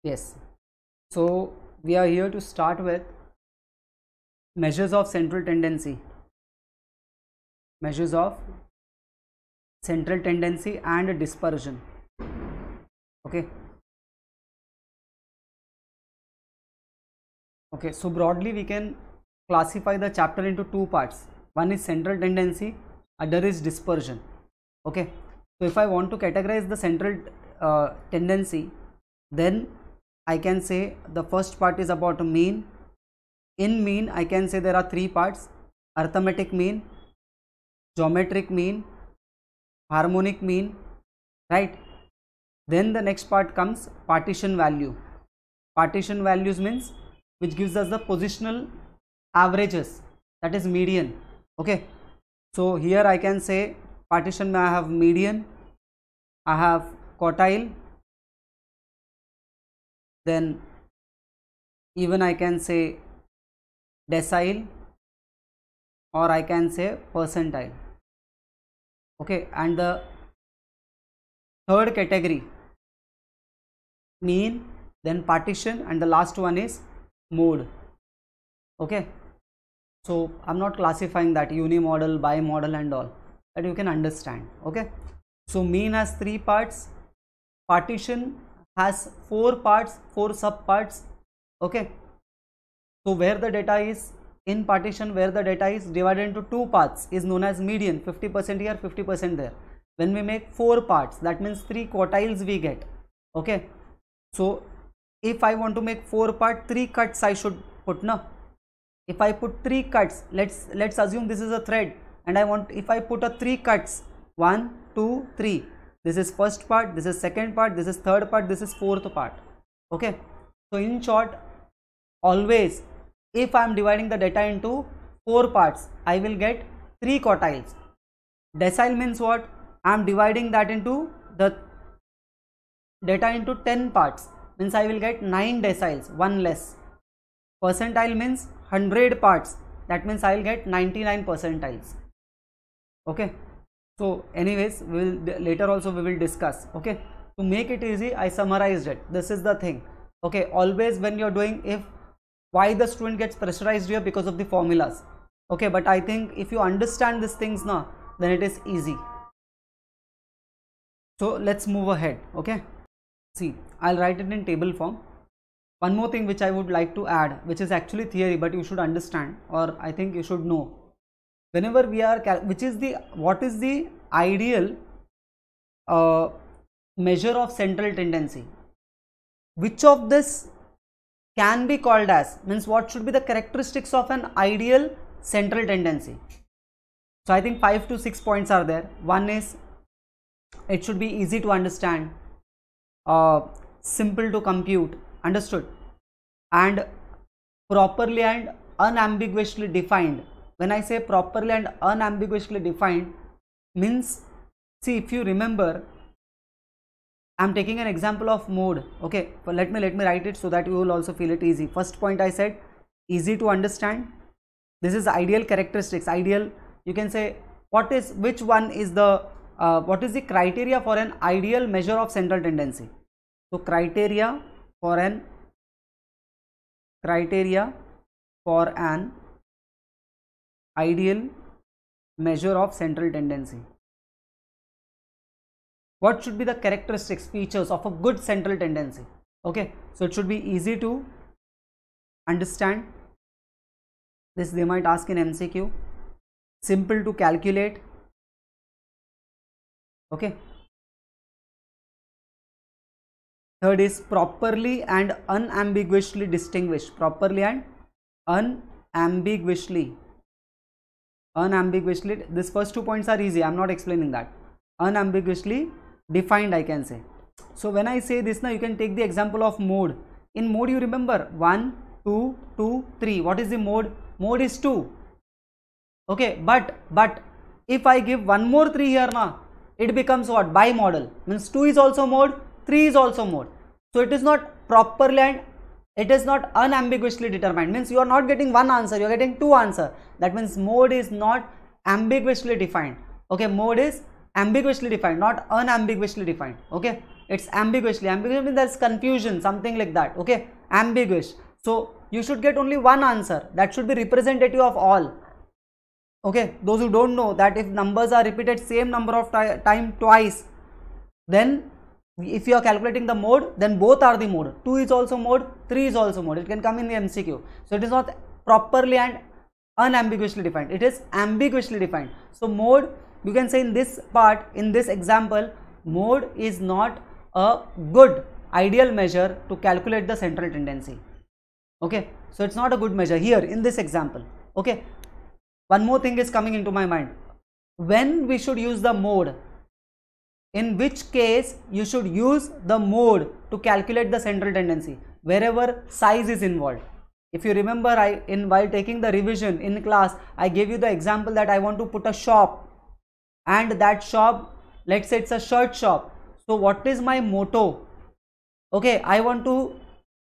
Yes. So we are here to start with measures of central tendency. Measures of central tendency and dispersion. Okay. Okay. So broadly we can classify the chapter into two parts. One is central tendency, other is dispersion. Okay. So if I want to categorize the central tendency, then I can say the first part is about mean. In mean, I can say there are three parts: arithmetic mean, geometric mean, harmonic mean, right? Then the next part comes partition value. Partition values means which gives us the positional averages, that is median. Okay, so here I can say partition, I have median, I have quartile, then even I can say decile, or I can say percentile. Okay, and the third category, mean, then partition, and the last one is mode. Okay, so I'm not classifying that unimodal, bimodal and all, that you can understand. Okay, so mean has three parts, partition has four parts, four sub parts. Okay, so where the data is in partition, where the data is divided into two parts is known as median, 50% here, 50% there. When we make four parts, that means three quartiles we get. Okay, so if I want to make four part, three cuts I should put, no? If I put three cuts, let's assume this is a thread, and I want, if I put a three cuts, 1 2 3, this is first part, this is second part, this is third part, this is fourth part. Okay, so in short, always if I am dividing the data into four parts, I will get three quartiles. Decile means what? I am dividing that into the data into 10 parts, means I will get 9 deciles, one less. Percentile means 100 parts, that means I will get 99 percentiles. Okay, so anyways, we will later also we will discuss. Okay, to make it easy, I summarized it. This is the thing. Okay, always when you're doing, if why the student gets pressurized here, because of the formulas. Okay, but I think if you understand these things now, then it is easy. So let's move ahead. Okay, see, I'll write it in table form. One more thing which I would like to add, which is actually theory, but you should understand, or I think you should know. Whenever we are, what is the ideal measure of central tendency? Which of this can be called as, means what should be the characteristics of an ideal central tendency? So I think 5 to 6 points are there. One is, it should be easy to understand, simple to compute, understood, and properly and unambiguously defined. When I say properly and unambiguously defined, means, see, if you remember, I am taking an example of mode. Okay, but let me write it so that you will also feel it easy. First point I said, easy to understand. This is ideal characteristics. Ideal, you can say, which one is the what is the criteria for an ideal measure of central tendency? So criteria for an ideal measure of central tendency. What should be the characteristics, features of a good central tendency? Okay, so it should be easy to understand. This they might ask in MCQ. Simple to calculate. Okay. Third is properly and unambiguously distinguished. Properly and unambiguously. These first 2 points are easy. I am not explaining that. Unambiguously defined, I can say. So when I say this now, you can take the example of mode. In mode, you remember 1 2 2 3. What is the mode? Mode is 2. Okay, but if I give one more 3 here now, it becomes what? Bimodal. Means 2 is also mode, 3 is also mode. So it is not properly and it is not unambiguously determined. Means you are not getting one answer, you are getting two answers. That means mode is not ambiguously defined. Okay, mode is ambiguously defined, not unambiguously defined. Okay, It's ambiguously. Ambiguous means there's confusion, something like that. Okay, ambiguous. So you should get only one answer that should be representative of all. Okay, those who don't know that if numbers are repeated same number of time twice, then if you are calculating the mode, then both are the mode. 2 is also mode, 3 is also mode. It can come in the MCQ. So it is not properly and unambiguously defined. It is ambiguously defined. So mode, you can say in this part, in this example, mode is not a good ideal measure to calculate the central tendency. Okay, so it's not a good measure here in this example. Okay, one more thing is coming into my mind. When we should use the mode, in which case you should use the mode to calculate the central tendency? Wherever size is involved. If you remember, while taking the revision in class, I gave you the example that I want to put a shop, and that shop, let's say it's a shirt shop. So what is my motto? Okay, I want to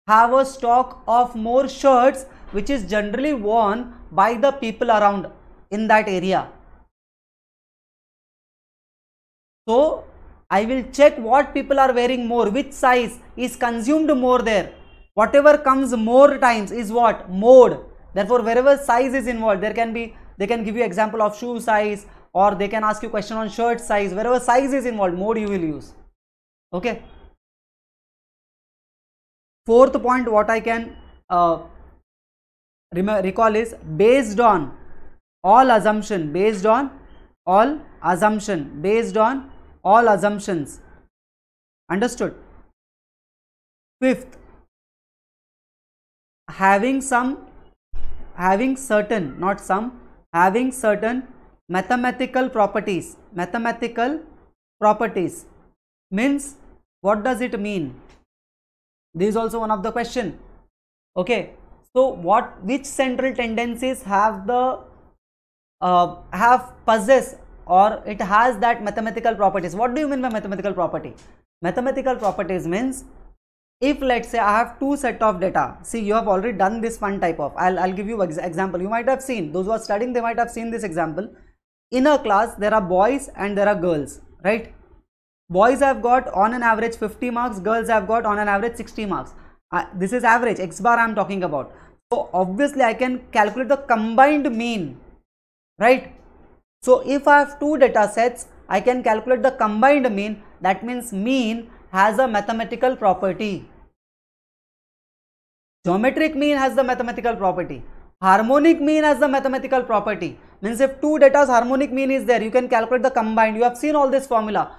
have a stock of more shirts which is generally worn by the people around in that area. So I will check what people are wearing more, which size is consumed more there. Whatever comes more times is what? Mode. Therefore, wherever size is involved, they can give you example of shoe size, or they can ask you question on shirt size. Wherever size is involved, mode you will use. Okay. Fourth point what I can recall is based on all assumptions. Understood? Fifth, having certain mathematical properties. Means, what does it mean? This is also one of the question. Okay, so which central tendencies possess, or it has that mathematical properties? What do you mean by mathematical property? Mathematical properties means, if let's say I have two set of data. See, you have already done this one type of, I'll give you example. You might have seen, those who are studying, they might have seen this example. In a class there are boys and there are girls, right? Boys have got on an average 50 marks, girls have got on an average 60 marks. This is average, X bar I am talking about. So obviously I can calculate the combined mean, right? So if I have two data sets, I can calculate the combined mean. That means mean has a mathematical property. Geometric mean has the mathematical property. Harmonic mean has the mathematical property. Means if two data's harmonic mean is there, you can calculate the combined. You have seen all this formula.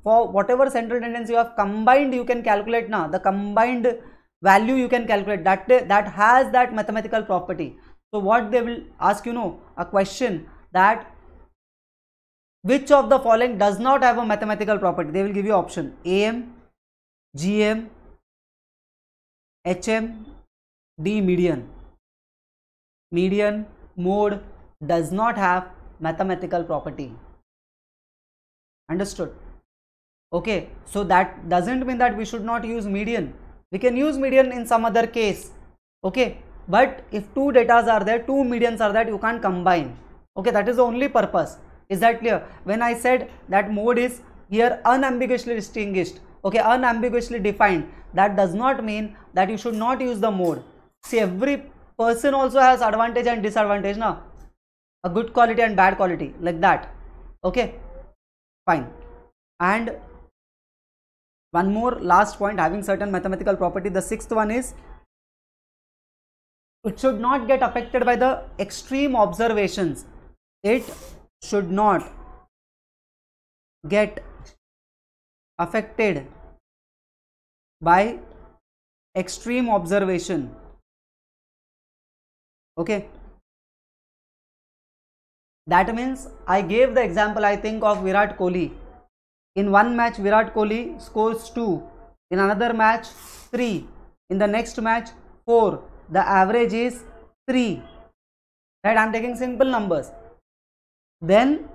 For whatever central tendency you have combined, you can calculate now. The combined value you can calculate. That has that mathematical property. So what they will ask, a question that which of the following does not have a mathematical property? They will give you option AM, GM, HM, D median. Median, mode does not have mathematical property. Understood? Okay, so that doesn't mean that we should not use median. We can use median in some other case. Okay, but if two datas are there, two medians are there, you can't combine. Okay, that is the only purpose. Is that clear? When I said that mode is here unambiguously distinguished, okay, unambiguously defined, that does not mean that you should not use the mode. See, every person also has advantage and disadvantage now. A good quality and bad quality, like that. Okay, fine. And one more last point, having certain mathematical property. The sixth one is, it should not get affected by the extreme observations. It should not get affected by extreme observation. Okay, that means I gave the example, I think, of Virat Kohli. In one match Virat Kohli scores 2, in another match 3, in the next match 4, the average is 3, right? I am taking simple numbers. Then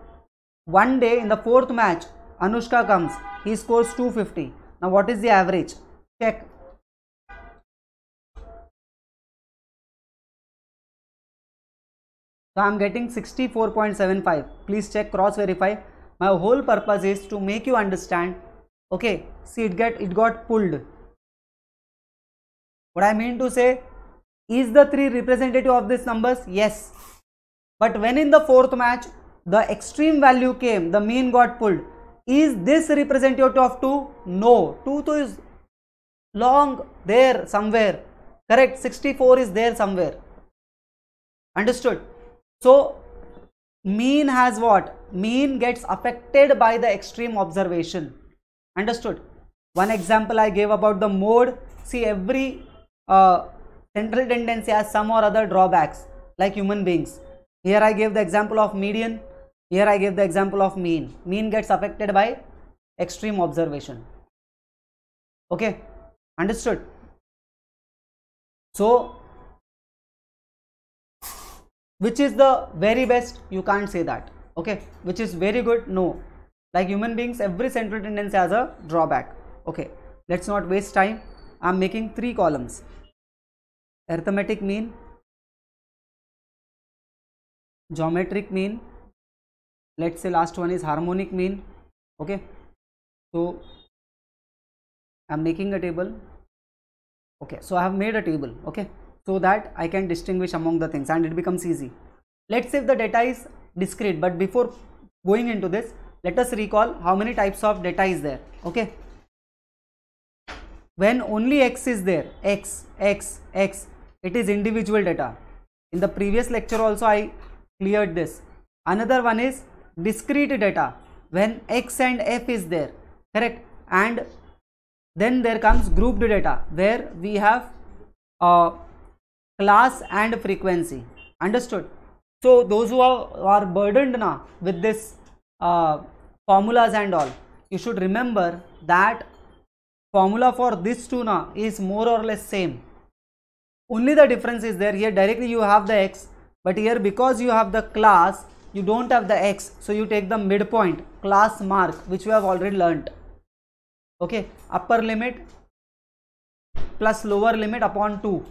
one day in the fourth match Anushka comes, he scores 250. Now what is the average? Check. So I am getting 64.75. Please check, cross verify. My whole purpose is to make you understand. Okay, see it got pulled. What I mean to say, is the 3 representative of these numbers? Yes. But when in the fourth match the extreme value came, the mean got pulled. Is this representative of 2? No. 2 is long there somewhere. Correct. 64 is there somewhere. Understood? So mean has what? Mean gets affected by the extreme observation. Understood? One example I gave about the mode. See, every central tendency has some or other drawbacks, like human beings. Here I gave the example of median. Here I gave the example of mean. Mean gets affected by extreme observation. Okay, understood? So which is the very best? You can't say that. Okay, which is very good? No. Like human beings, every central tendency has a drawback. Okay, let's not waste time. I'm making 3 columns: arithmetic mean, geometric mean, let's say last one is harmonic mean. Okay, so I'm making a table. Okay, so I have made a table. Okay, so that I can distinguish among the things and it becomes easy. Let's say if the data is discrete, but before going into this, let us recall how many types of data is there. Okay, when only x is there, x, it is individual data. In the previous lecture also I cleared this. Another one is discrete data, when x and f is there, correct? And then there comes grouped data, where we have class and frequency. Understood? So those who are burdened now with this formulas and all, you should remember that formula for this two now is more or less same. Only the difference is there. Here directly you have the x, but here because you have the class, you don't have the x, so you take the midpoint class mark, which we have already learnt. Okay, upper limit plus lower limit upon 2,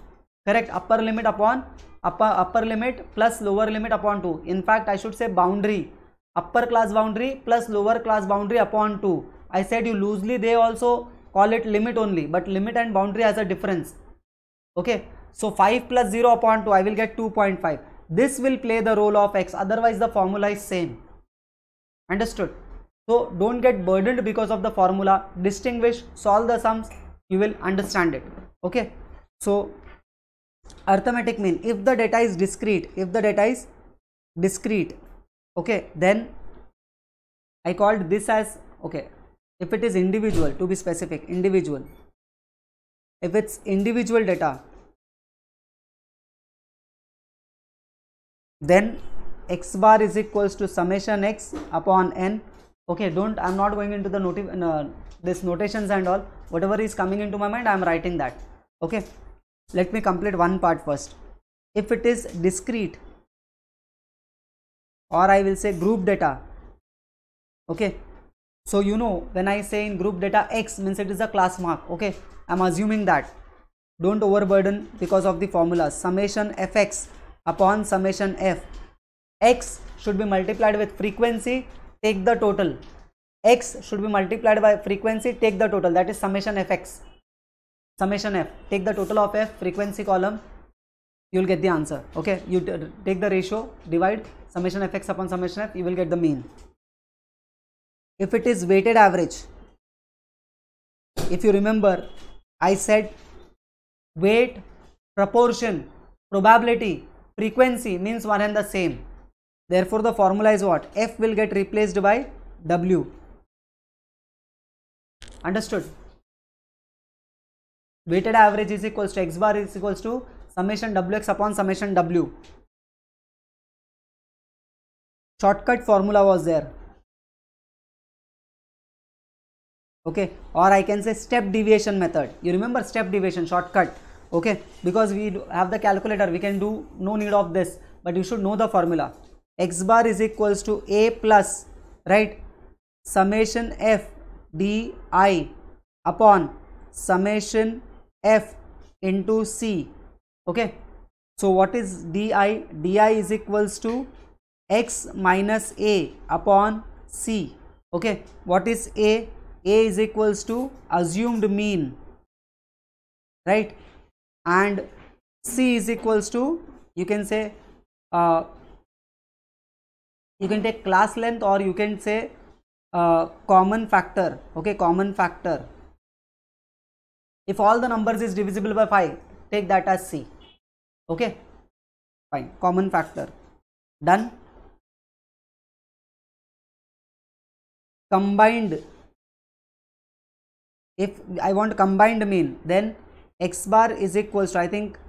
correct? Upper limit upon upper limit plus lower limit upon 2. In fact, I should say boundary, upper class boundary plus lower class boundary upon 2. I said you loosely they also call it limit only, but limit and boundary has a difference. Okay, so 5 plus 0 upon 2, I will get 2.5. This will play the role of x, otherwise the formula is same. Understood? So don't get burdened because of the formula. Distinguish, solve the sums, you will understand it. Okay, so arithmetic mean, if the data is discrete, okay, then I called this as, okay, if it is individual, to be specific, individual, if it's individual data, then x bar is equals to summation x upon n. Okay, I'm not going into the this notations and all. Whatever is coming into my mind, I am writing that. Okay, let me complete one part first. If it is discrete, or I will say group data. Okay, so you know, when I say in group data x means it is a class mark. Okay, I'm assuming that. Don't overburden because of the formulas. Summation fx upon summation f. X should be multiplied with frequency, take the total. X should be multiplied by frequency, take the total, that is summation fx. Summation f, take the total of f, frequency column, you will get the answer. Okay, you take the ratio, divide summation fx upon summation f, you will get the mean. If it is weighted average, if you remember, I said weight, proportion, probability, frequency means one and the same. Therefore the formula is what? F will get replaced by W. Understood? Weighted average is equals to x bar is equals to summation wx upon summation w. Shortcut formula was there. Okay, or I can say step deviation method. You remember step deviation, shortcut. Okay, because we have the calculator, we can do, no need of this, but you should know the formula. X bar is equals to a plus, right, summation f di upon summation f into c. Okay, so what is di? Di is equals to x minus a upon c. Okay, what is a? A is equals to assumed mean, right? And C is equals to, you can say, you can take class length, or you can say common factor. Okay, common factor. If all the numbers is divisible by 5, take that as C. Okay, fine, common factor. Done. Combined, if I want combined mean, then x bar is equals to, I think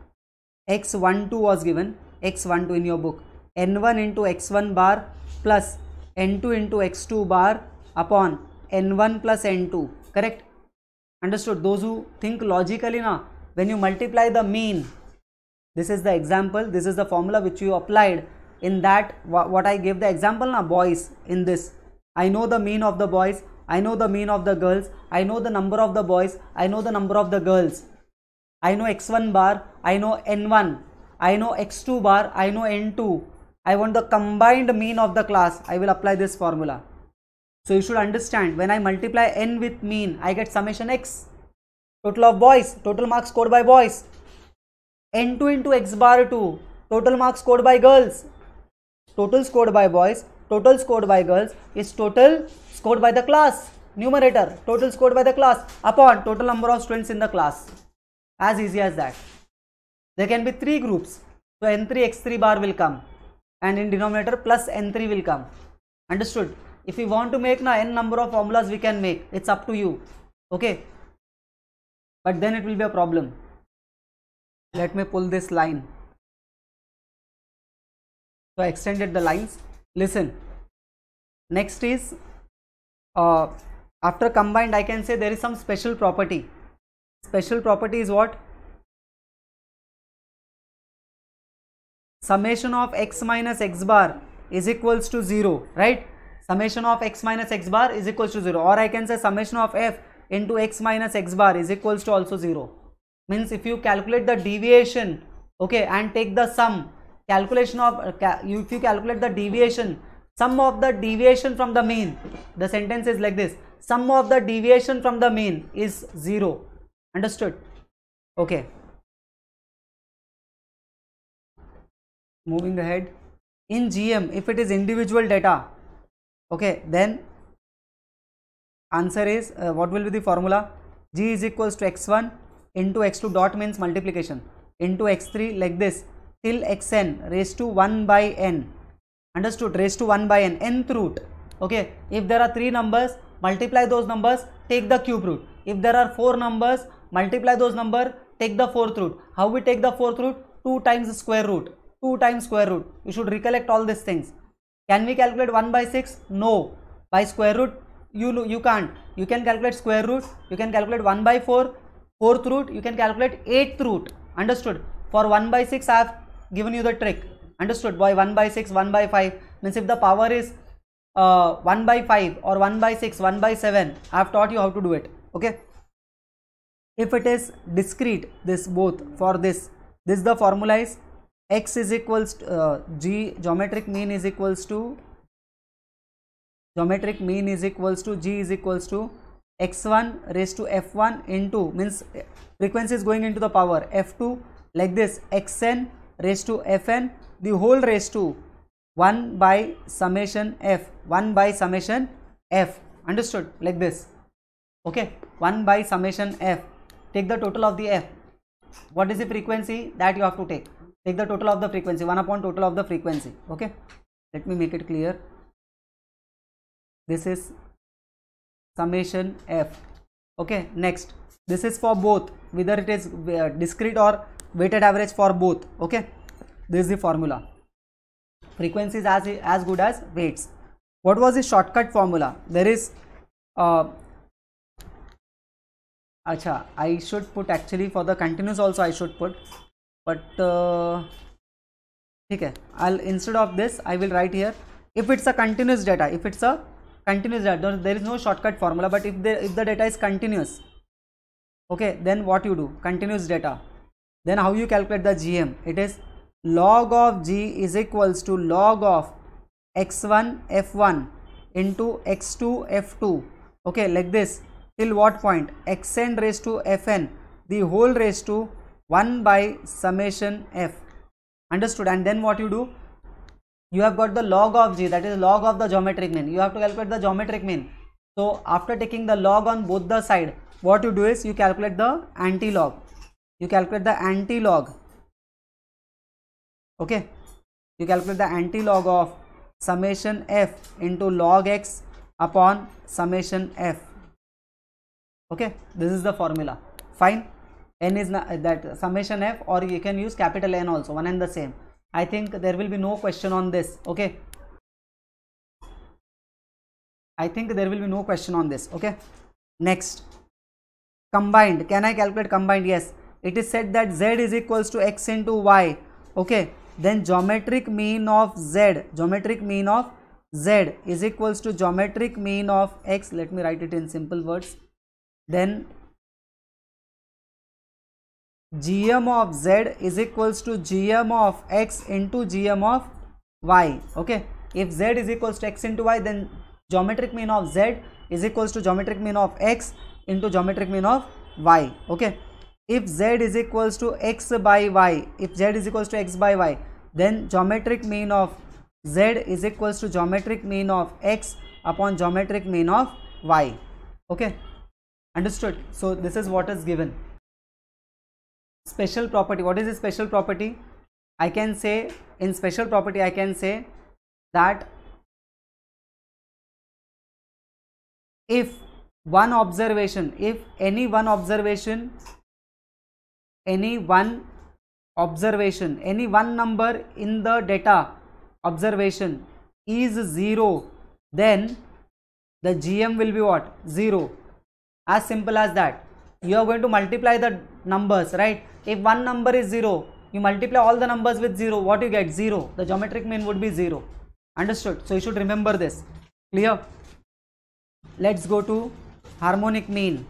x12 was given, x12 in your book, n1 into x1 bar plus n2 into x2 bar upon n1 plus n2, correct? Understood? Those who think logically now, when you multiply the mean, this is the example, this is the formula which you applied in that, what I gave the example now, boys. In this, I know the mean of the boys, I know the mean of the girls, I know the number of the boys, I know the number of the girls, I know x1 bar, I know n1, I know x2 bar, I know n2. I want the combined mean of the class, I will apply this formula. So you should understand, when I multiply n with mean, I get summation x, total of boys, total marks scored by boys. n2 into x bar 2, total marks scored by girls. Total scored by boys, total scored by girls is total scored by the class, numerator, total scored by the class upon total number of students in the class. As easy as that. There can be 3 groups, so n3 x3 bar will come, and in denominator plus n3 will come. Understood? If we want to make now n number of formulas, we can make, it's up to you. Okay, but then it will be a problem. Let me pull this line. So I extended the lines. Listen, next is after combined, I can say there is some special property. Special property is what? Summation of x minus x bar is equals to 0, right? Summation of x minus x bar is equals to 0, or I can say summation of f into x minus x bar is equals to also 0. Means if you calculate the deviation, okay, and take the sum, calculation of if you calculate the deviation, sum of the deviation from the mean, the sentence is like this: sum of the deviation from the mean is 0. Understood? Okay, moving ahead. In GM, if it is individual data, okay, then answer is what will be the formula? G is equals to x1 into x2, dot means multiplication, into x3, like this, till xn raised to 1 by n. Understood? Raised to 1 by n, nth root. Okay, if there are 3 numbers, multiply those numbers, take the cube root. If there are 4 numbers, multiply those numbers, take the 4th root. How we take the 4th root? 2 times square root. 2 times square root. You should recollect all these things. Can we calculate 1 by 6? No. By square root, you can't. You can calculate square root, you can calculate 1 by 4, 4th root, you can calculate 8th root. Understood? For 1 by 6, I have given you the trick. Understood? By 1 by 6, 1 by 5, means if the power is 1 by 5 or 1 by 6, 1 by 7, I have taught you how to do it. Okay. If it is discrete, this both, for this the formula is x is equals to g, geometric mean is equals to g is equals to x1 raised to f1 into, means frequency is going into the power, f2, like this, xn raised to fn, the whole raised to 1 by summation f, 1 by summation f. Understood? Like this. Okay, 1 by summation f. Take the total of the f. What is the frequency? That you have to take. Take the total of the frequency, 1 upon total of the frequency. Okay, let me make it clear. This is summation f. Okay, next, this is for both, whether it is discrete or weighted average, for both. Okay, this is the formula. Frequency is as good as weights. What was the shortcut formula? There is I should put, actually for the continuous also I should put, but okay, I'll, instead of this I will write here, if it's a continuous data, there is no shortcut formula. But if the data is continuous, okay, then what you do? Continuous data, then how you calculate the GM? It is log of G is equals to log of x1 f1 into x2 f2 Okay, like this, till what point? Xn raised to Fn, the whole raised to 1 by summation F. Understood? And then what you do? You have got the log of g, that is log of the geometric mean. You have to calculate the geometric mean. So after taking the log on both the side, what you do is you calculate the anti-log. You calculate the anti-log. Okay, you calculate the anti-log of summation f into log x upon summation f. Okay, this is the formula. Fine. N is that summation f, or you can use capital N also, one and the same. I think there will be no question on this. Okay, I think there will be no question on this. Okay, next, combined. Can I calculate combined? Yes. It is said that z is equals to x into y. Okay, then geometric mean of z, geometric mean of z is equals to geometric mean of x. Let me write it in simple words. Then gm of z is equals to gm of x into gm of y. Okay, if z is equals to x into y, then geometric mean of z is equals to geometric mean of x into geometric mean of y. Okay, if z is equals to x by y, if z is equals to x by y, then geometric mean of z is equals to geometric mean of x upon geometric mean of y. Okay, understood? So this is what is given. Special property. What is the special property? I can say, in special property I can say that if one observation, if any one observation, any one number in the data observation is 0, then the GM will be what? 0. As simple as that. You are going to multiply the numbers, right? If one number is 0, you multiply all the numbers with 0, what you get? 0. The geometric mean would be 0. Understood? So you should remember this. Clear? Let's go to harmonic mean.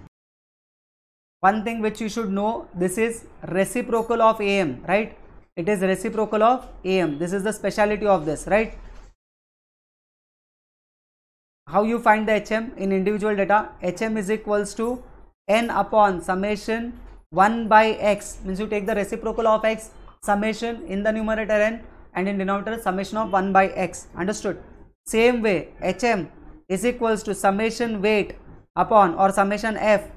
One thing which you should know, this is reciprocal of AM, right? It is reciprocal of AM. This is the speciality of this, right? How you find the HM in individual data? HM is equals to n upon summation 1 by x, means you take the reciprocal of x, summation in the numerator n and in denominator summation of 1 by x. Understood? Same way, HM is equals to summation weight upon, or summation f,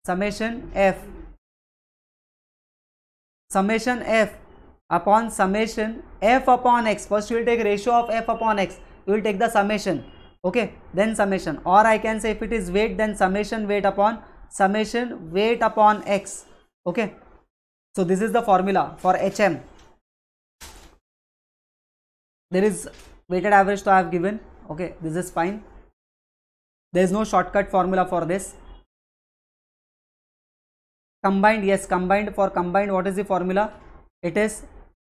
summation f upon summation f upon x. First you will take ratio of f upon x, you will take the summation, okay, then summation, or I can say if it is weight, then summation weight upon summation weight upon x. Okay, so this is the formula for HM. There is weighted average, so I have given. Okay, this is fine. There is no shortcut formula for this. Combined, yes, combined. For combined, what is the formula? It is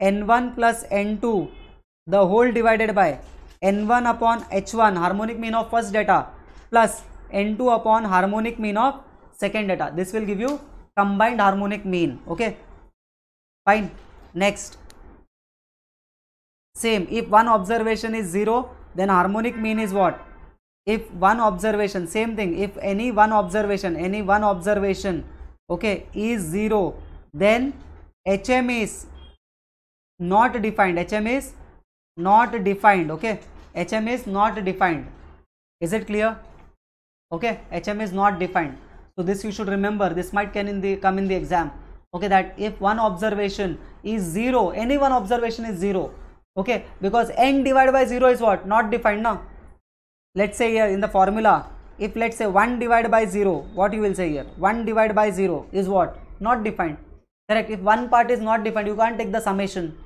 n1 plus n2 the whole divided by n1 upon h1 harmonic mean of first data plus n2 upon harmonic mean of second data. This will give you combined harmonic mean. Okay, fine. Next, same, if one observation is 0, then harmonic mean is what? If one observation, same thing, if any one observation, okay, is 0, then HM is not defined. HM is not defined. Okay, HM is not defined. Is it clear? Okay, HM is not defined. So this you should remember. This might come in the exam. Okay, that if one observation is 0, any one observation is 0. Okay, because n divided by 0 is what? Not defined now. Let's say here in the formula, if let's say 1 divided by 0, what you will say here? 1 divided by 0 is what? Not defined. Correct? If one part is not defined, you can't take the summation.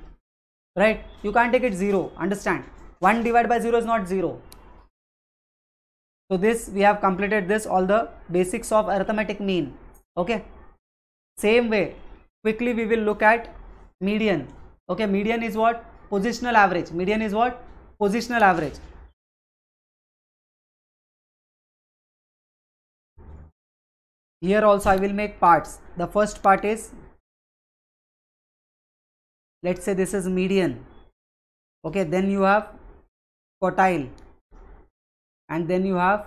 Right? You can't take it 0. Understand? 1 divided by 0 is not 0. So this, we have completed this, all the basics of arithmetic mean. Okay. Same way, quickly we will look at median. Okay, median is what? Positional average. Median is what? Positional average. Here also I will make parts. The first part is, let's say this is median. Okay, then you have quartile, and then you have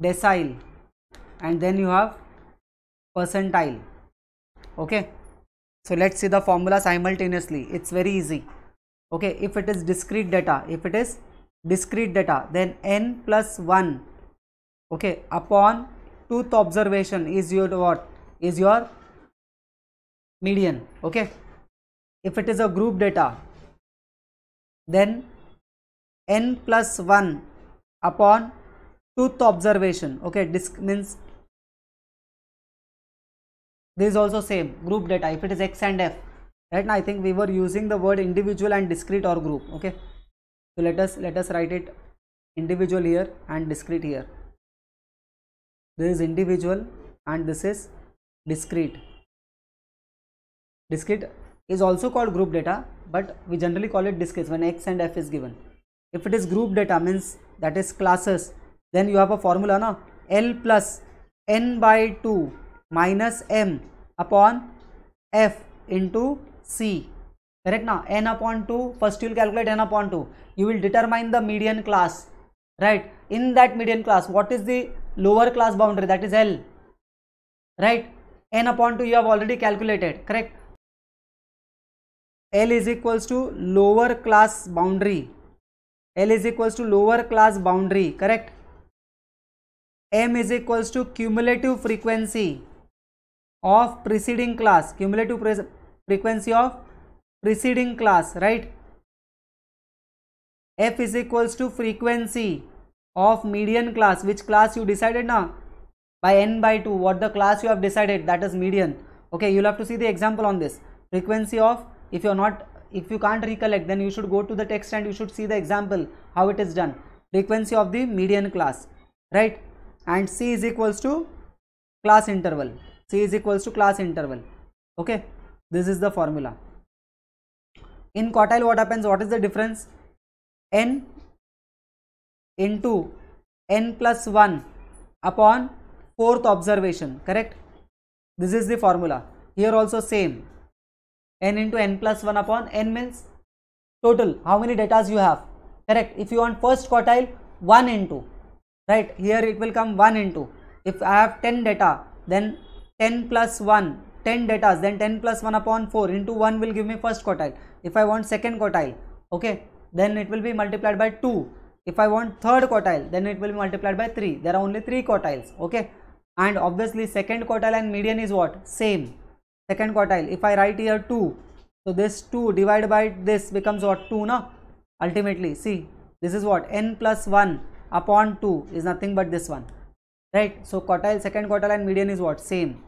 decile, and then you have percentile. Okay, so let's see the formula simultaneously. It's very easy. Okay, if it is discrete data, then n plus 1, okay, upon tooth observation is your what? Is your median. Okay, if it is a group data, then n plus 1 upon tooth observation. Okay, means this is also same group data. If it is x and f, right now I think we were using the word individual and discrete or group. Okay, so let us write it individual here and discrete here. This is individual and this is discrete. Discrete is also called group data, but we generally call it discrete when x and f is given. If it is group data, means that is classes, then you have a formula, na, L plus n by 2 minus m upon f into c. Correct now? N upon 2, first you will calculate n upon 2. You will determine the median class, right? In that median class, what is the lower class boundary? That is L, right? N upon 2 you have already calculated, correct? L is equals to lower class boundary. L is equals to lower class boundary, correct? M is equals to cumulative frequency of preceding class, cumulative frequency of preceding class, right? F is equals to frequency of median class. Which class you decided now? By n by 2, what the class you have decided, that is median. Okay, you'll have to see the example on this. Frequency of, if you can't recollect, then you should go to the text and you should see the example how it is done. Frequency of the median class, right? And C is equals to class interval. C is equals to class interval. Okay, this is the formula. In quartile what happens? What is the difference? N into n plus 1 upon fourth observation, correct? This is the formula. Here also same. N into n plus 1 upon n means total, how many datas you have, correct? If you want first quartile, 1 into, right? Here it will come 1 into. If I have 10 data, then 10 plus 1, 10 datas, then 10 plus 1 upon 4 into 1 will give me first quartile. If I want second quartile, okay, then it will be multiplied by 2. If I want third quartile, then it will be multiplied by 3. There are only 3 quartiles, okay? And obviously second quartile and median is what? Same. Second quartile, if I write here 2, so this 2 divided by this becomes what? 2, na? Ultimately, see, this is what? N plus 1 upon 2 is nothing but this one, right? So quartile, second quartile and median is what? Same.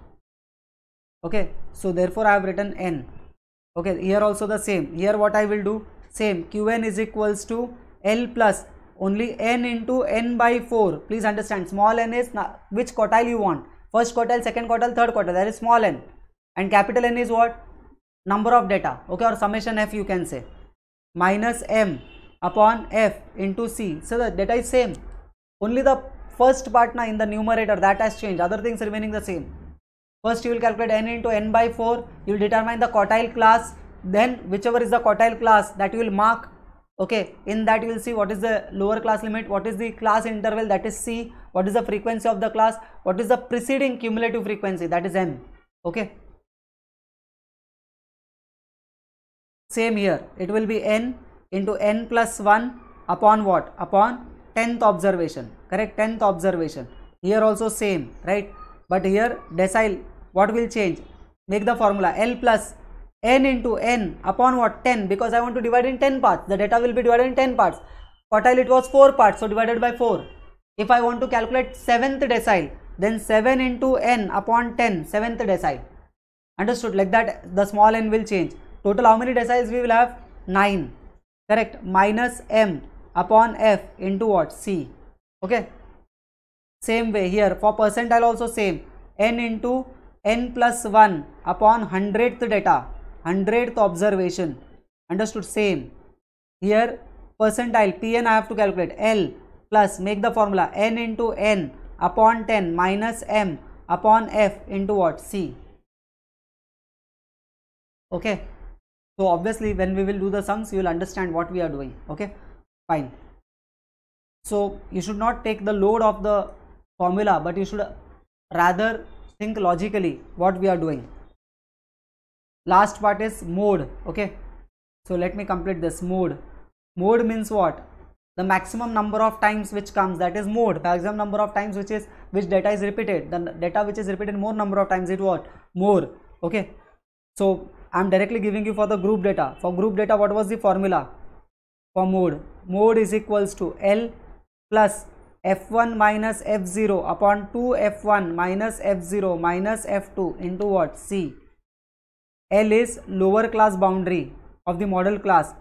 Okay, so therefore I have written n. Okay, here also the same. Here what I will do? Same. Qn is equals to L plus only n into n by 4. Please understand, small n is which quartile you want. First quartile, second quartile, third quartile. That is small n. And capital N is what? Number of data. Okay, or summation f you can say. Minus m upon f into c. So the data is same. Only the first part na in the numerator, that has changed. Other things remaining the same. First you will calculate n into n by 4. You will determine the quartile class. Then whichever is the quartile class, that you will mark. Okay, in that you will see what is the lower class limit, what is the class interval, that is C, what is the frequency of the class, what is the preceding cumulative frequency, that is M. Okay, same here, it will be n into n plus 1 upon what? Upon 10th observation, correct? 10th observation. Here also same, right? But here decile, what will change? Make the formula L plus n into n upon what? 10, because I want to divide in 10 parts. The data will be divided in 10 parts. Quartile it was 4 parts, so divided by 4. If I want to calculate 7th decile, then 7 into n upon 10, 7th decile. Understood? Like that the small n will change. Total how many deciles we will have? 9. Correct? Minus m upon f into what? C. Okay. Same way here for percentile also same. N into n plus 1 upon 100th data. 100th observation. Understood? Same. Here percentile Pn I have to calculate L plus, make the formula n into n upon 10 minus m upon f into what? C. Okay. So obviously when we will do the sums, you will understand what we are doing. Okay. Fine. So you should not take the load of the formula, but you should rather think logically what we are doing. Last part is mode. Okay, so let me complete this. Mode means what? The maximum number of times which comes, that is mode. Maximum number of times which data is repeated. The data which is repeated more number of times, it what? More. Okay, so I'm directly giving you for the group data. For group data, what was the formula for mode? Mode is equals to L plus f1 minus f0 upon 2 f1 minus f0 minus f2 into what? C. L is lower class boundary of the model class,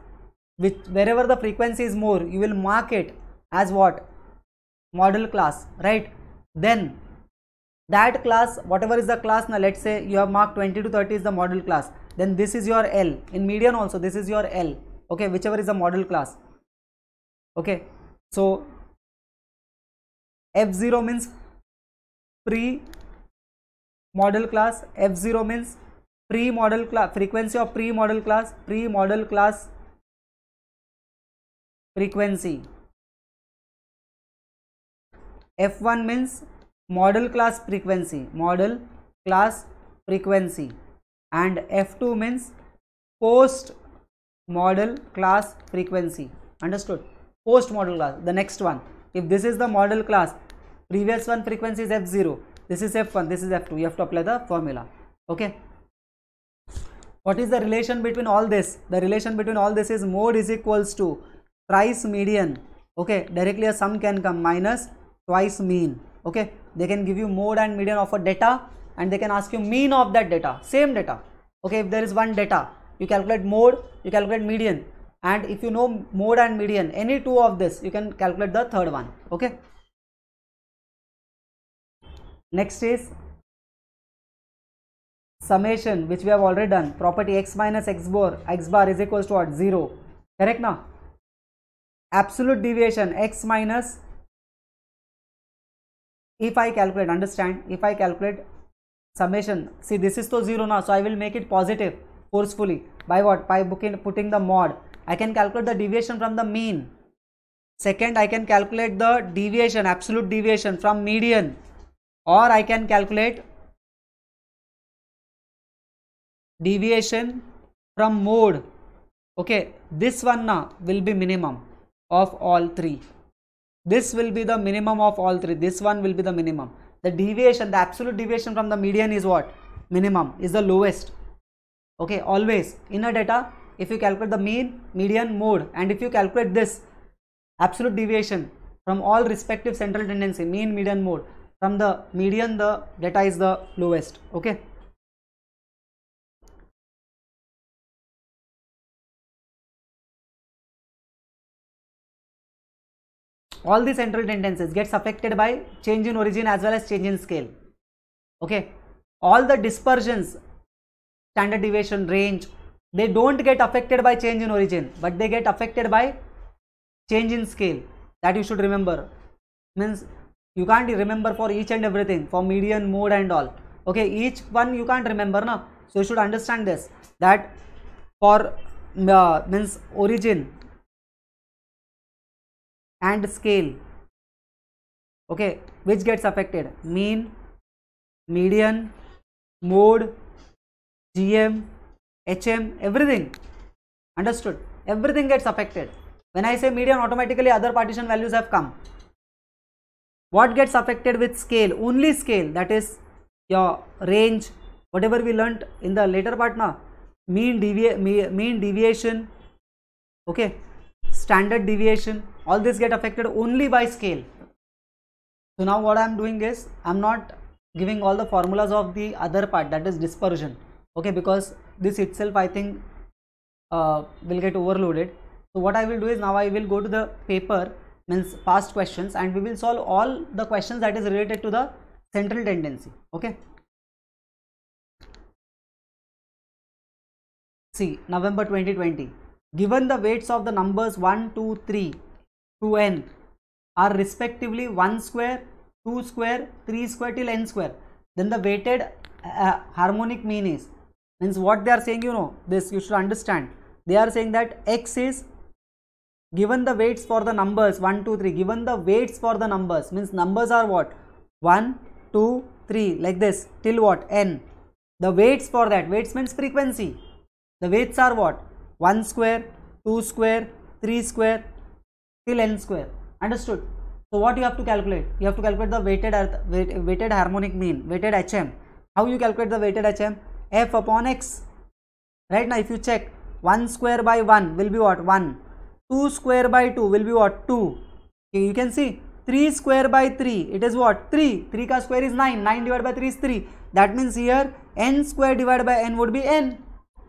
which wherever the frequency is more, you will mark it as what? Model class, right? Then that class, whatever is the class, now let's say you have marked 20 to 30 is the model class, then this is your L. In median also this is your L, okay, whichever is the model class. Okay, so f0 means pre model class, f0 means pre model class, frequency of pre model class, pre model class frequency. f1 means model class frequency, model class frequency, and f2 means post model class frequency. Understood? Post model class, the next one. If this is the model class, previous one frequency is f0, this is f1, this is f2, you have to apply the formula. Okay, what is the relation between all this? The relation between all this is mode is equals to thrice median. Okay, directly a sum can come, minus twice mean. Okay, they can give you mode and median of a data, and they can ask you mean of that data, same data. Okay, if there is one data, you calculate mode, you calculate median, and if you know mode and median, any two of this, you can calculate the third one. Okay, next is summation, which we have already done. Property x minus x bar is equals to what? 0. Correct now? Absolute deviation x minus, if I calculate, understand, if I calculate summation, see this is to 0 now, so I will make it positive forcefully. By what? By putting the mod. I can calculate the deviation from the mean. Second, I can calculate the deviation, absolute deviation from median, or I can calculate deviation from mode. Okay, this one now will be minimum of all three. This will be the minimum of all three. This one will be the minimum. The deviation, the absolute deviation from the median is what? Minimum, is the lowest. Okay, always in a data, if you calculate the mean, median, mode, and if you calculate this absolute deviation from all respective central tendency, mean, median, mode, from the median, the data is the lowest. Okay, all the central tendencies gets affected by change in origin as well as change in scale. Okay, all the dispersions, standard deviation, range, they don't get affected by change in origin, but they get affected by change in scale. That you should remember. Means you can't remember for each and everything, for median, mode and all. Okay, each one you can't remember now. So you should understand this, that for means origin and scale, okay, which gets affected? Mean, median, mode, GM, HM, everything. Understood? Everything gets affected. When I say median, automatically other partition values have come. What gets affected with scale? Only scale, that is your range, whatever we learnt in the later part now, mean deviation, okay, standard deviation, all this get affected only by scale. So now what I am doing is, I am not giving all the formulas of the other part, that is dispersion. Okay, because this itself I think will get overloaded. So what I will do is, now I will go to the paper, means past questions, and we will solve all the questions that is related to the central tendency. Okay, see, November 2020, given the weights of the numbers 1, 2, 3 to n are respectively 1 square, 2 square, 3 square till n square, then the weighted harmonic mean is, means what they are saying, you know, this you should understand. They are saying that x is, given the weights for the numbers 1, 2, 3, given the weights for the numbers, means numbers are what? 1, 2, 3 like this till what? N. The weights for that, weights means frequency. The weights are what? 1 square, 2 square, 3 square till n square. Understood? So what you have to calculate? You have to calculate the weighted harmonic mean, weighted HM. How you calculate the weighted HM? F upon X. Right now if you check, 1 square by 1 will be what? 1. 2 square by 2 will be what? 2. Okay, you can see 3 square by 3, it is what? 3. 3 ka square is 9. 9 divided by 3 is 3. That means here n square divided by n would be n.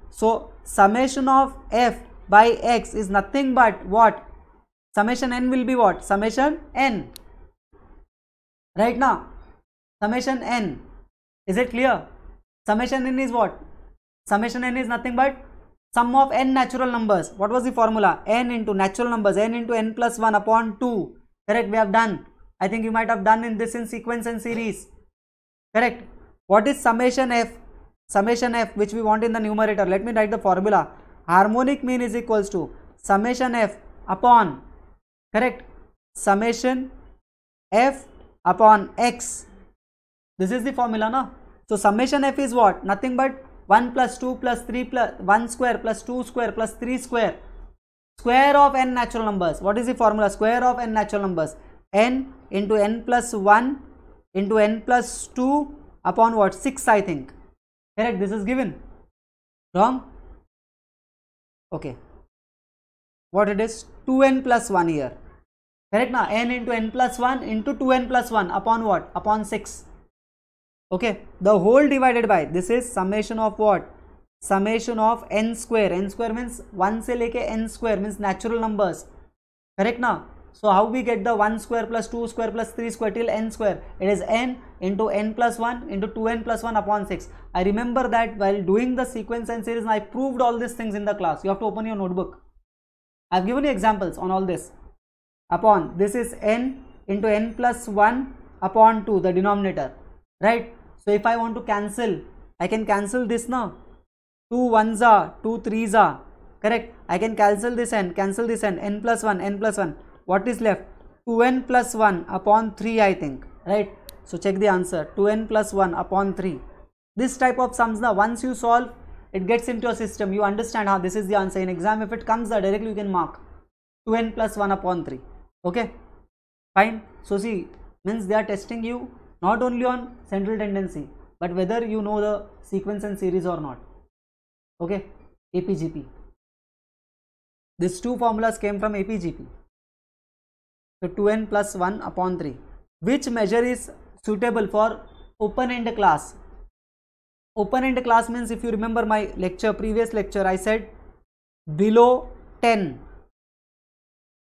So summation of f by x is nothing but what? Summation n will be what? Summation n. Right now, summation n. Is it clear? Summation n is what? Summation n is nothing but sum of n natural numbers. What was the formula? N into natural numbers, n into n plus 1 upon 2. Correct, we have done. I think you might have done in this in sequence and series. Correct. What is summation f? Summation f which we want in the numerator. Let me write the formula. Harmonic mean is equals to summation f upon, correct, summation f upon x. This is the formula, no? So summation f is what? Nothing but 1 plus 2 plus 3 plus 1 square plus 2 square plus 3 square. Square of n natural numbers. What is the formula? Square of n natural numbers. N into n plus 1 into n plus 2 upon what? 6, I think. Correct, this is given. Wrong? Okay. What it is? 2n plus 1 here. Correct now? N into n plus 1 into 2n plus 1 upon what? Upon 6. Okay. The whole divided by, this is summation of what? Summation of n square. N square means 1 se leke n square means natural numbers. Correct now? So how we get the 1 square plus 2 square plus 3 square till n square? It is n into n plus 1 into 2n plus 1 upon 6. I remember that while doing the sequence and series, I proved all these things in the class. You have to open your notebook. I have given you examples on all this. Upon, this is n into n plus 1 upon 2, the denominator. Right? So if I want to cancel, I can cancel this now. 2 1s are, 2 3s are. Correct? I can cancel this n n plus 1, n plus 1. What is left? 2n plus 1 upon 3, I think. Right? So check the answer. 2n plus 1 upon 3. This type of sums now, once you solve, it gets into your system. You understand how this is the answer. In exam, if it comes there directly, you can mark 2n plus 1 upon 3. Okay? Fine. So see, means they are testing you not only on central tendency, but whether you know the sequence and series or not. Okay? APGP. These two formulas came from APGP. So 2n plus 1 upon 3. Which measure is suitable for open-end class? Open-end class means, if you remember my lecture, previous lecture, I said below 10,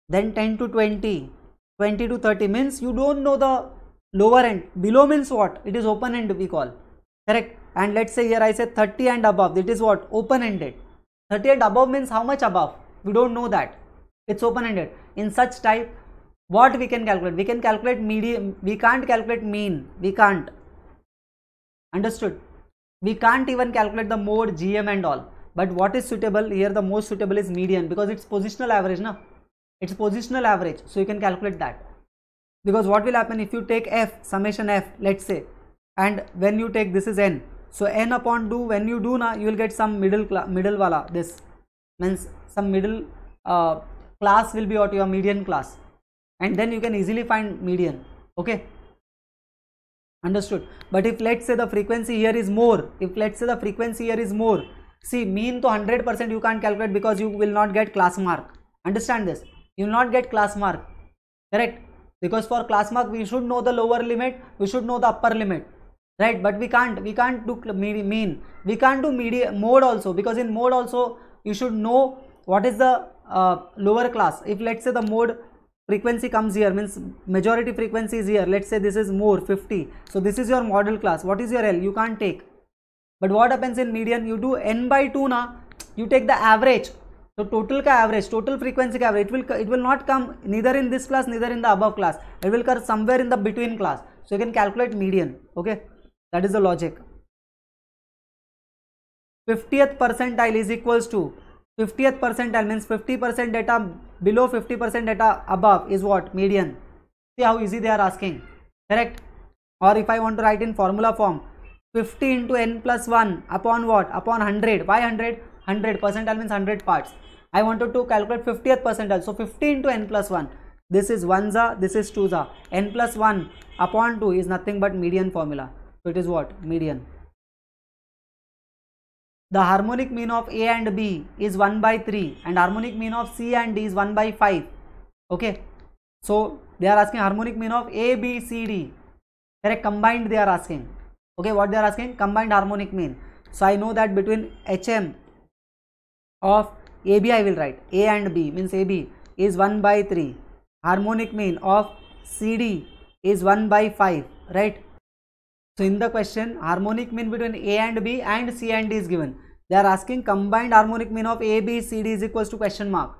then 10 to 20, 20 to 30 means you don't know the lower end. Below means what? It is open-end we call. Correct? And let's say here I said 30 and above. It is what? Open-ended. 30 and above means how much above? We don't know that. It's open-ended. In such type, what we can calculate? We can calculate median. We can't calculate mean. We can't. Understood? We can't even calculate the mode, GM and all. But what is suitable here? The most suitable is median, because it's positional average, na? It's positional average. So you can calculate that. Because what will happen if you take f, summation f, let's say, and when you take, this is n. So n upon 2, when you do na, you will get some middle wala. This means some middle class will be what? Your median class. And then you can easily find median. Okay? Understood? But if let's say the frequency here is more, see, mean to 100% you can't calculate, because you will not get class mark. Understand this? You will not get class mark. Correct? Because for class mark we should know the lower limit, we should know the upper limit. Right? But we can't do mean. We can't do mode also, because in mode also you should know what is the lower class. If let's say the mode frequency comes here, means majority frequency is here, let's say this is more 50, so this is your model class. What is your L? You can't take. But what happens in median? You do n by 2 na, you take the average. So total ka average, total frequency ka average, it will not come neither in this class, neither in the above class. It will come somewhere in the between class. So you can calculate median. Okay, that is the logic. 50th percentile is equals to 50th percentile means 50% data below, 50% data above is what? Median. See how easy they are asking. Correct? or if I want to write in formula form, 50 into n plus 1 upon what? Upon 100. Why 100? 100 percentile means 100 parts. I wanted to calculate 50th percentile, so 50 into n plus 1. This is 1 this is 2 n plus 1 upon 2 is nothing but median formula. So it is what? Median. The harmonic mean of A and B is 1 by 3 and harmonic mean of C and D is 1 by 5. Okay. So they are asking harmonic mean of A, B, C, D. Correct, combined they are asking. Okay, what they are asking? Combined harmonic mean. So I know that between HM of AB I will write A and B means AB is 1 by 3. Harmonic mean of CD is 1 by 5, right? So in the question, harmonic mean between A and B and C and D is given. They are asking combined harmonic mean of A, B, C, D is equals to question mark.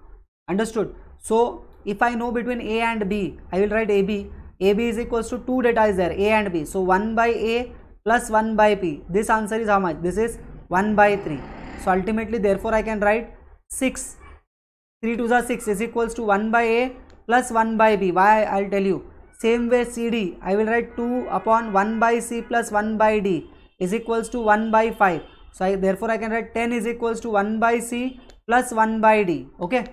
Understood? So if I know between A and B, I will write AB. AB is equals to 2 data is there, A and B. So 1 by A plus 1 by B. This answer is how much? This is 1 by 3. So ultimately, therefore I can write 6. 3 to the 6 is equals to 1 by A plus 1 by B. Why? I'll tell you. Same way CD, I will write 2 upon 1 by C plus 1 by D is equals to 1 by 5. So therefore I can write 10 is equals to 1 by C plus 1 by D. Okay.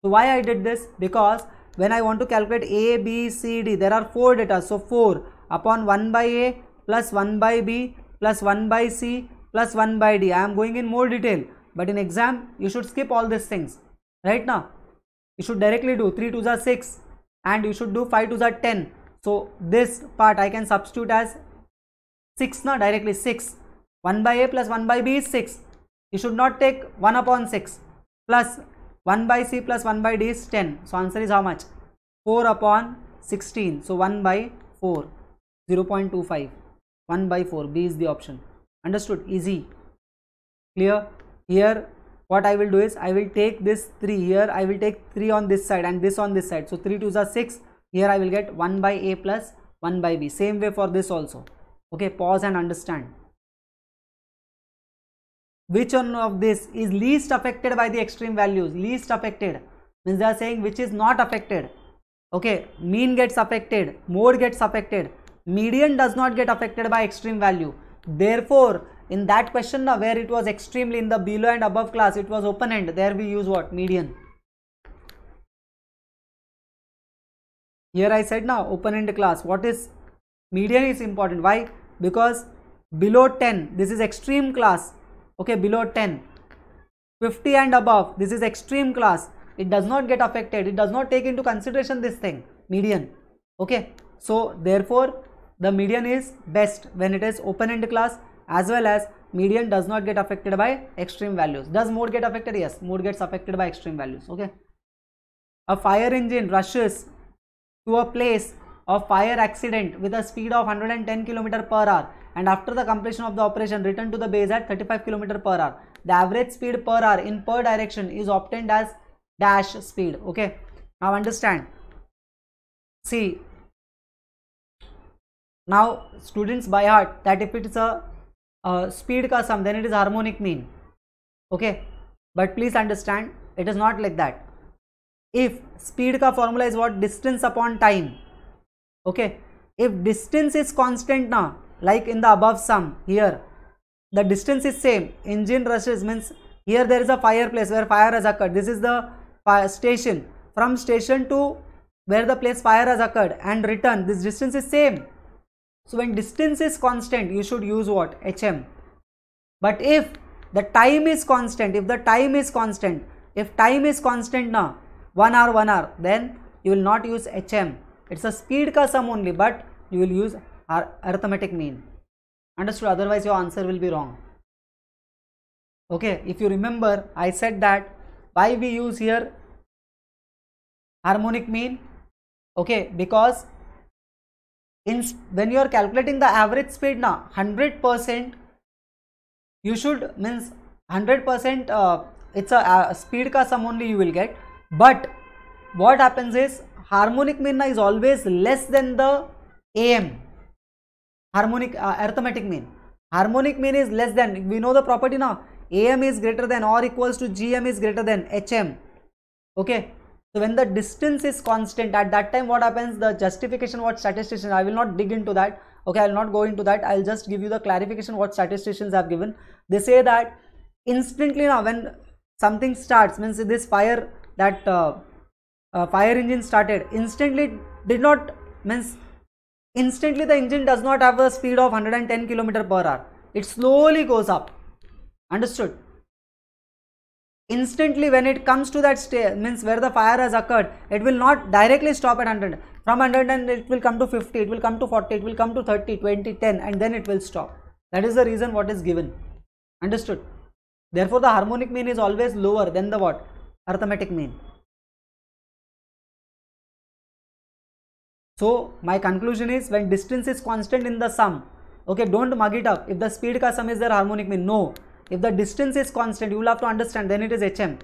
So why I did this? Because when I want to calculate A, B, C, D, there are 4 data. So 4 upon 1 by A plus 1 by B plus 1 by C plus 1 by D. I am going in more detail. But in exam, you should skip all these things. Right now, you should directly do 3 to the 6. And you should do 5 to the 10. So this part I can substitute as 6 now, directly 6. 1 by A plus 1 by B is 6. You should not take 1 upon 6 plus 1 by C plus 1 by D is 10. So answer is how much? 4 upon 16. So 1 by 4, 0.25. 1 by 4, B is the option. Understood? Easy. Clear? Here what I will do is, I will take this 3 here, I will take 3 on this side and this on this side. So 3 to the 6, here I will get 1 by A plus 1 by B. Same way for this also. Okay, pause and understand. Which one of this is least affected by the extreme values? Least affected means they are saying which is not affected. Okay, mean gets affected, mode gets affected, median does not get affected by extreme value. Therefore, in that question now, where it was extremely in the below and above class, it was open end. There we use what? Median. Here I said now open end class. What is median is important. Why? Because below 10, this is extreme class. Okay, below 10, 50 and above, this is extreme class. It does not get affected. It does not take into consideration this thing, median. Okay, so therefore the median is best when it is open end class, as well as median does not get affected by extreme values. Does mode get affected? Yes, mode gets affected by extreme values. Okay. A fire engine rushes to a place of fire accident with a speed of 110 km per hour, and after the completion of the operation return to the base at 35 km per hour. The average speed per hour in per direction is obtained as dash speed. Okay. Now understand. See, now students by heart that if it is a speed ka sum, then it is harmonic mean. Okay, but please understand, it is not like that. If speed ka formula is what? Distance upon time. Okay, if distance is constant now, like in the above sum, here the distance is same. Engine rushes means here there is a fireplace where fire has occurred. This is the fire station. From station to where the place fire has occurred and return, this distance is same. So when distance is constant, you should use what? HM. But if the time is constant, if time is constant now, 1 hour, then you will not use HM. It's a speed ka sum only, but you will use arithmetic mean. Understood? Otherwise your answer will be wrong. Okay, if you remember, I said that why we use here harmonic mean. Okay, because when you are calculating the average speed now, 100% you should means 100% it's a speed ka sum only you will get. But what happens is harmonic mean is always less than the AM. Harmonic arithmetic mean. Harmonic mean is less than, we know the property now, AM is greater than or equals to GM is greater than HM. Okay. So when the distance is constant, at that time what happens, the justification, what statistician, I will not dig into that. Okay, I'll not go into that. I'll just give you the clarification what statisticians have given. They say that instantly now when something starts, means this fire, that fire engine started, instantly did not, means instantly the engine does not have a speed of 110 km/h. It slowly goes up. Understood? Instantly when it comes to that stage, means where the fire has occurred, it will not directly stop at 100. From 110 it will come to 50, it will come to 40, it will come to 30, 20, 10, and then it will stop. That is the reason what is given. Understood? Therefore the harmonic mean is always lower than the what? Arithmetic mean. So my conclusion is, when distance is constant in the sum, okay, don't mug it up. If the speed ka sum is there, harmonic mean, no. If the distance is constant, you will have to understand, then it is HM.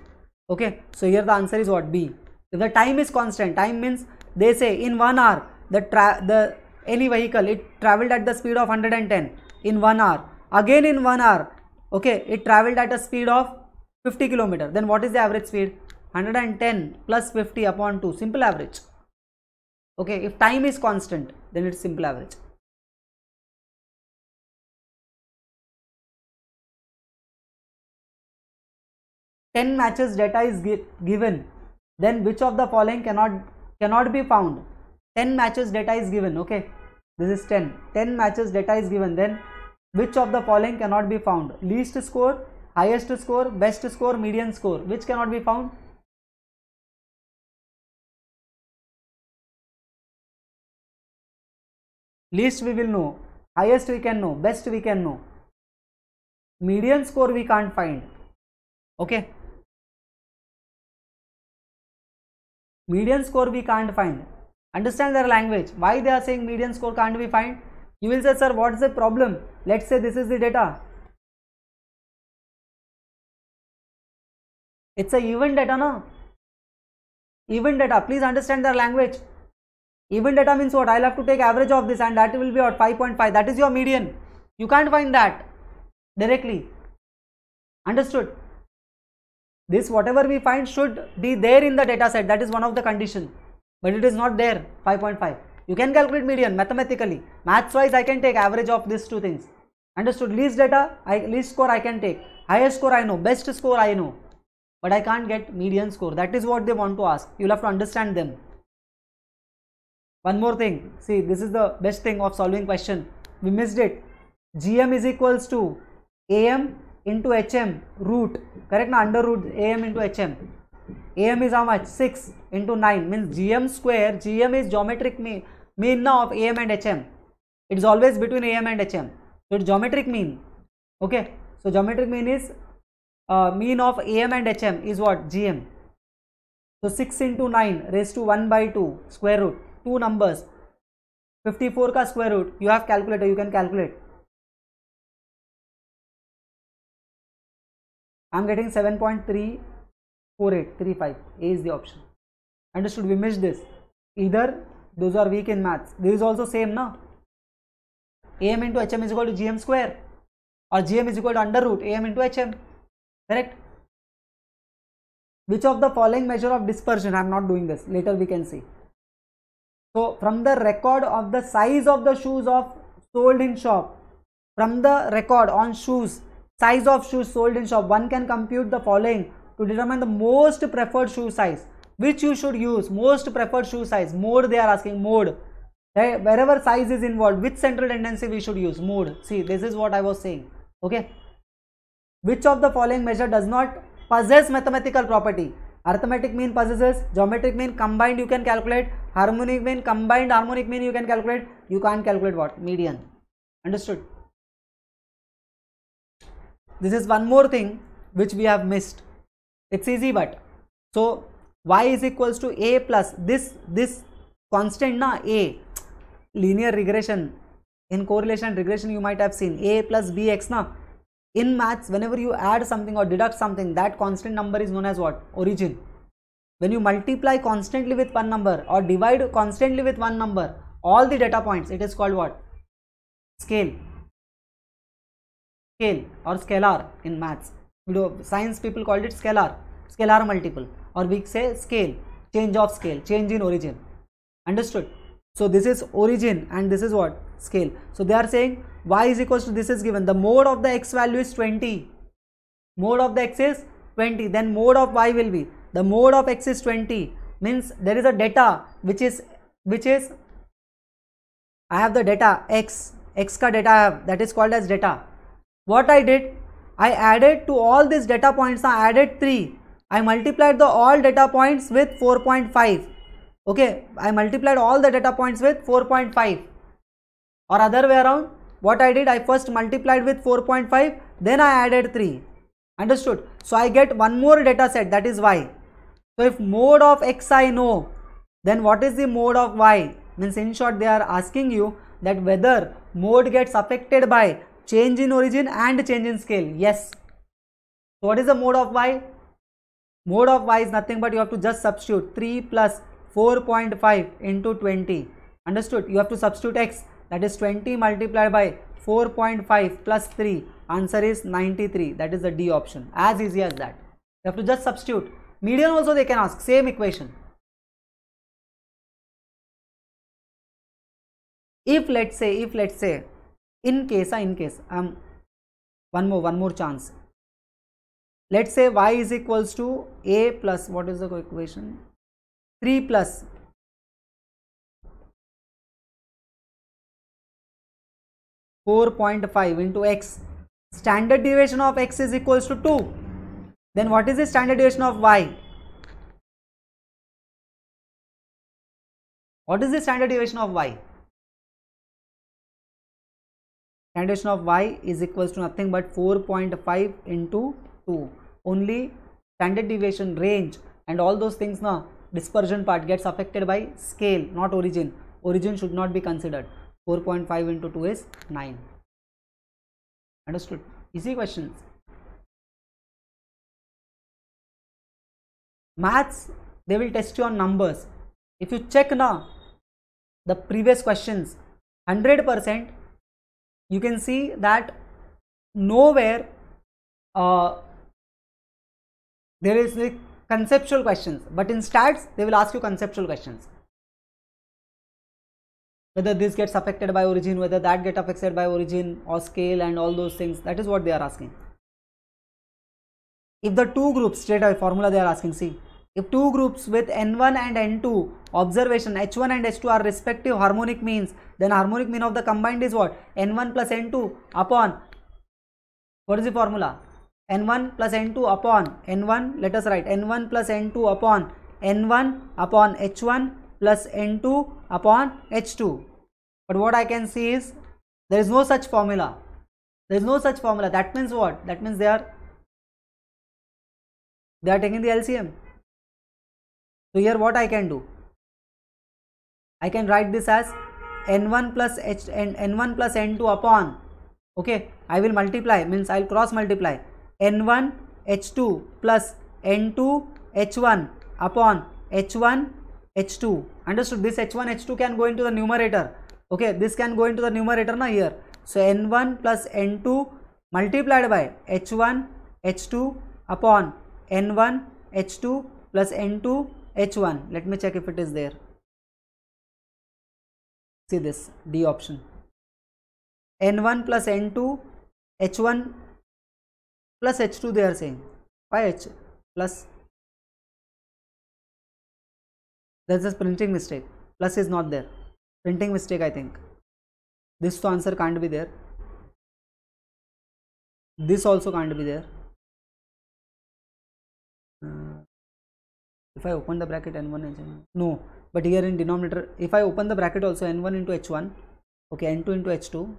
Okay, so here the answer is what? B. If the time is constant, time means they say in 1 hour any vehicle, it travelled at the speed of 110 in 1 hour. Again in 1 hour, okay, it travelled at a speed of 50 km. Then what is the average speed? 110 plus 50 upon 2, simple average. Okay, if time is constant, then it's simple average. Ten matches data is given, then which of the following cannot be found? 10 matches data is given. Okay, this is 10 matches data is given, then which of the following cannot be found? Least score, highest score, best score, median score. Which cannot be found? Least we will know, highest we can know, best we can know, median score we can't find. Okay, median score we can't find. Understand their language. Why they are saying median score can't be found? You will say, sir, what is the problem? Let's say this is the data. It's a even data, no? Even data. Please understand their language. Even data means what? I'll have to take average of this, and that will be what? 5.5. That is your median. You can't find that directly. Understood? This whatever we find should be there in the data set. That is one of the condition. But it is not there. 5.5. You can calculate median mathematically. Maths wise I can take average of these two things. Understood? Least data, least score I can take. Highest score I know. Best score I know. But I can't get median score. That is what they want to ask. You'll have to understand them. One more thing, see, this is the best thing of solving question. We missed it. GM is equals to AM into HM root. Correct? Now under root AM into HM. AM is how much? 6 into 9 means GM square. GM is geometric mean now of AM and HM. It is always between AM and HM. So it's geometric mean. Okay. So geometric mean is mean of AM and HM is what? GM. So 6 into 9 raised to 1 by 2 square root. Two numbers. 54 ka square root. You have calculator, you can calculate. I am getting 7.34835. A is the option. Understood? We missed this. Either those are weak in maths. This is also same, no? AM into HM is equal to GM square, or GM is equal to under root AM into HM. Correct? Which of the following measure of dispersion? I am not doing this. Later we can see. So from the record of the size of the shoes of sold in shop, from the record on shoes, size of shoes sold in shop, one can compute the following to determine the most preferred shoe size. Which you should use? Most preferred shoe size. Mode they are asking. Mode. Right? Wherever size is involved, which central tendency we should use? Mode. See, this is what I was saying. Okay. Which of the following measure does not possess mathematical property? Arithmetic mean possesses, geometric mean combined you can calculate, harmonic mean combined, harmonic mean you can calculate. You can't calculate what? Median. Understood? This is one more thing which we have missed. It's easy, but so y is equals to a plus this constant na a, linear regression. In correlation and regression you might have seen a plus bx na. In maths, whenever you add something or deduct something, that constant number is known as what? Origin. When you multiply constantly with one number or divide constantly with one number, all the data points, it is called what? Scale. Scale or scalar in maths. Science people called it scalar. Scalar multiple, or we say scale, change of scale, change in origin. Understood? So this is origin and this is what? scale. So they are saying y is equals to, this is given, the mode of the x value is 20, mode of the x is 20, then mode of y will be, the mode of x is 20, means there is a data which is I have the data x ka data I have, that is called as data. What I did, I added to all these data points, I added 3, I multiplied the all data points with 4.5. okay, I multiplied all the data points with 4.5, or other way around, what I did, I first multiplied with 4.5, then I added 3. Understood? So I get one more data set, that is y. So if mode of x I know, then what is the mode of y? Means in short they are asking you that whether mode gets affected by change in origin and change in scale. Yes. So what is the mode of y? Mode of y is nothing but you have to just substitute 3 plus 4.5 into 20. Understood? You have to substitute x, that is 20 multiplied by 4.5 plus 3. Answer is 93. That is the D option. As easy as that. You have to just substitute. Median also they can ask, same equation. If let's say in case one more chance, let's say y is equals to a plus, what is the equation, 3 plus 4.5 into x, standard deviation of x is equals to 2, then what is the standard deviation of y? What is the standard deviation of y? Standard deviation of y is equals to nothing but 4.5 into 2. Only standard deviation, range and all those things, now dispersion part gets affected by scale, not origin. Origin should not be considered. 4.5 into 2 is 9. Understood? Easy questions. Maths, they will test you on numbers. If you check now the previous questions, 100%, you can see that nowhere there is the conceptual questions, but in stats they will ask you conceptual questions. Whether this gets affected by origin, whether that gets affected by origin or scale and all those things, that is what they are asking. If the two groups, straight away formula they are asking, see, if two groups with n1 and n2 observation, h1 and h2 are respective harmonic means, then harmonic mean of the combined is what? n1 plus n2 upon, what is the formula? n1 plus n2 upon n1, let us write n1 plus n2 upon n1 upon h1 plus n2 upon h2. But what I can see is there is no such formula. There is no such formula. That means what? That means they are taking the LCM. So here what I can do? I can write this as n1 plus n1 plus n2 upon, okay, I will multiply, means I will cross multiply n1 h2 plus n2 h1 upon h1 h2. Understood? This h1 h2 can go into the numerator, okay, this can go into the numerator now here. So n1 plus n2 multiplied by h1 h2 upon n1 h2 plus n2 h1. Let me check if it is there. See this D option, n1 plus n2 h1 plus h2 they are saying. Why h plus? There is a printing mistake. Plus is not there. Printing mistake, I think. This answer can't be there. This also can't be there. If I open the bracket n1 h1, no, but here in denominator, if I open the bracket also n1 into h1, okay, n2 into h2,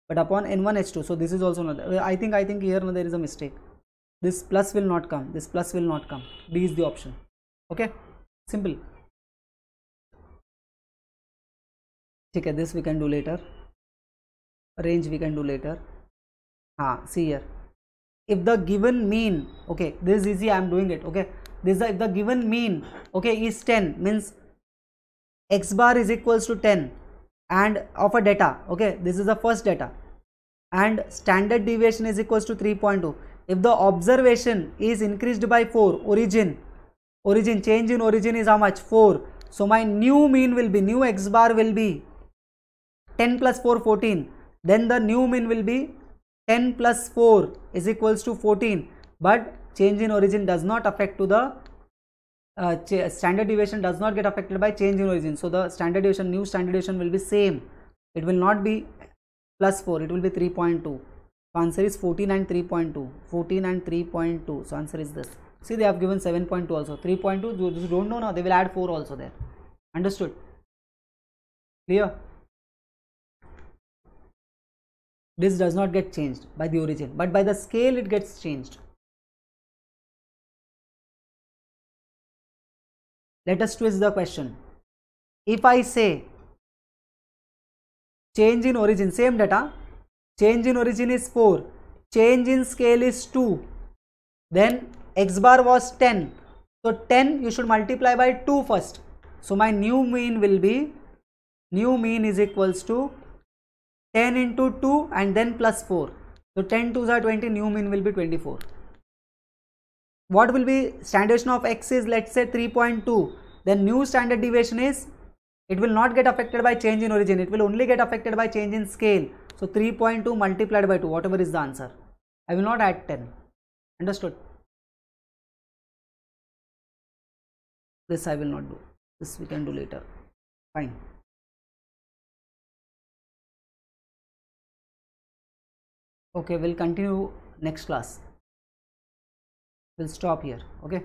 but upon n1 h2, so this is also not there. I think here there is a mistake. This plus will not come, this plus will not come. D is the option. Okay, simple. Okay, this we can do later. Range we can do later. See here, if the given mean, okay, this is easy, I am doing it, okay, this if the given mean, okay, is 10, means x bar is equals to 10 and of a data, okay, this is the first data, and standard deviation is equals to 3.2. if the observation is increased by 4, origin change in origin is how much? 4. So my new mean will be, new x bar will be 10 plus 4 14, then the new mean will be 10 plus 4 is equals to 14, but change in origin does not affect to the standard deviation does not get affected by change in origin. So the standard deviation, new standard deviation will be same. It will not be plus 4, it will be 3.2. So answer is 14 and 3.2. 14 and 3.2. So answer is this. See, they have given 7.2 also. 3.2, you don't know now, they will add 4 also there. Understood? Clear? This does not get changed by the origin, but by the scale it gets changed. Let us twist the question. If I say change in origin, same data, change in origin is 4, change in scale is 2, then x bar was 10. So 10 you should multiply by 2 first. So my new mean will be, new mean is equals to 10 into 2 and then plus 4. So 10 2s are 20, new mean will be 24. What will be standard deviation of x is, let's say 3.2. Then new standard deviation is, it will not get affected by change in origin, it will only get affected by change in scale. So 3.2 multiplied by 2, whatever is the answer. I will not add 10. Understood? This I will not do. This we can do later. Fine. Okay, we'll continue next class. We'll stop here. Okay.